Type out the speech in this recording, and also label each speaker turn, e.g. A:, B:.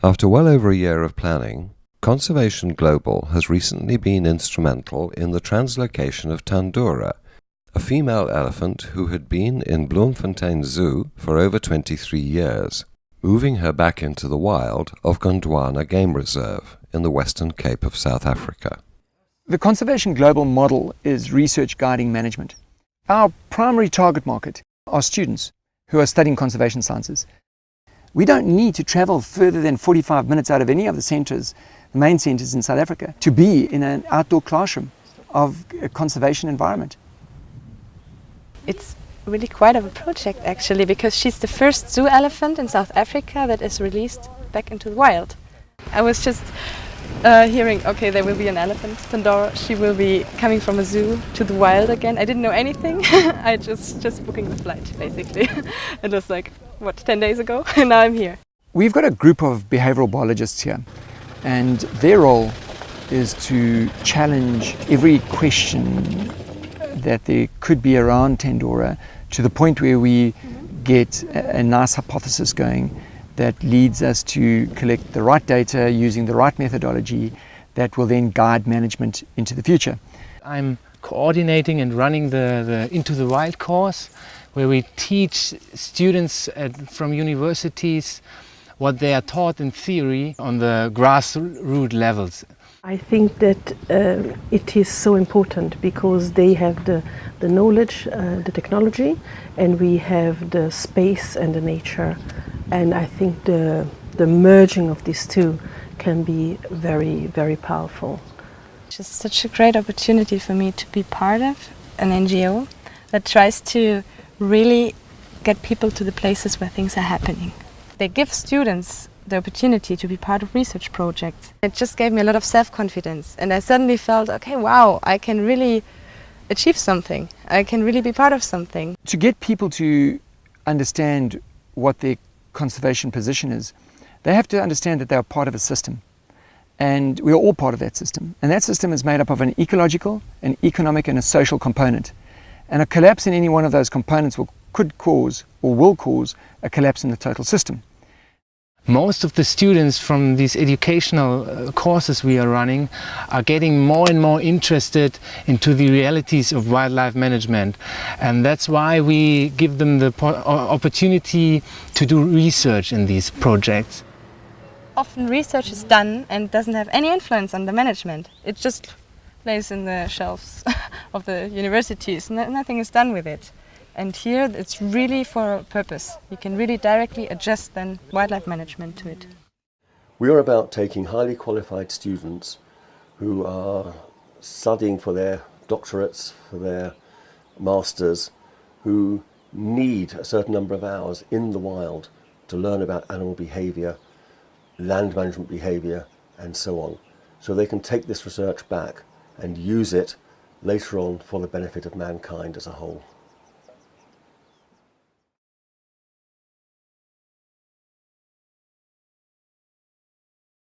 A: After well over a year of planning, Conservation Global has recently been instrumental in the translocation of Tandura, a female elephant who had been in Bloemfontein Zoo for over 23 years, moving her back into the wild of Gondwana Game Reserve in the Western Cape of South Africa.
B: The Conservation Global model is research guiding management. Our primary target market are students who are studying conservation sciences. We don't need to travel further than 45 minutes out of any of the centres, the main centres in South Africa, to be in an outdoor classroom of a conservation environment.
C: It's really quite of a project actually, because she's the first zoo elephant in South Africa that is released back into the wild. I was just hearing, okay, there will be an elephant, Pandora, she will be coming from a zoo to the wild again. I didn't know anything. I just booking the flight basically. It was like, what, 10 days ago? And now I'm here.
B: We've got a group of behavioural biologists here, and their role is to challenge every question that there could be around Tandora to the point where we get a nice hypothesis going that leads us to collect the right data using the right methodology that will then guide management into the future.
D: I'm coordinating and running the Into the Wild course, where we teach students from universities what they are taught in theory on the grassroots levels.
E: I think that it is so important because they have the knowledge, the technology, and we have the space and the nature. And I think the merging of these two can be very, very powerful.
C: It's just such a great opportunity for me to be part of an NGO that tries to really get people to the places where things are happening. They give students the opportunity to be part of research projects. It just gave me a lot of self-confidence, and I suddenly felt, okay, wow, I can really achieve something. I can really be part of something.
B: To get people to understand what their conservation position is, they have to understand that they are part of a system. And we are all part of that system. And that system is made up of an ecological, an economic, and a social component. And a collapse in any one of those components could cause or will cause a collapse in the total system.
D: Most of the students from these educational courses we are running are getting more and more interested into the realities of wildlife management, and that's why we give them the opportunity to do research in these projects.
C: Often research is done and doesn't have any influence on the management. It just lays in the shelves of the universities. Nothing is done with it. And here it's really for a purpose. You can really directly adjust then wildlife management to it.
F: We are about taking highly qualified students who are studying for their doctorates, for their masters, who need a certain number of hours in the wild to learn about animal behaviour, land management behaviour, and so on. So they can take this research back and use it later on for the benefit of mankind as a whole.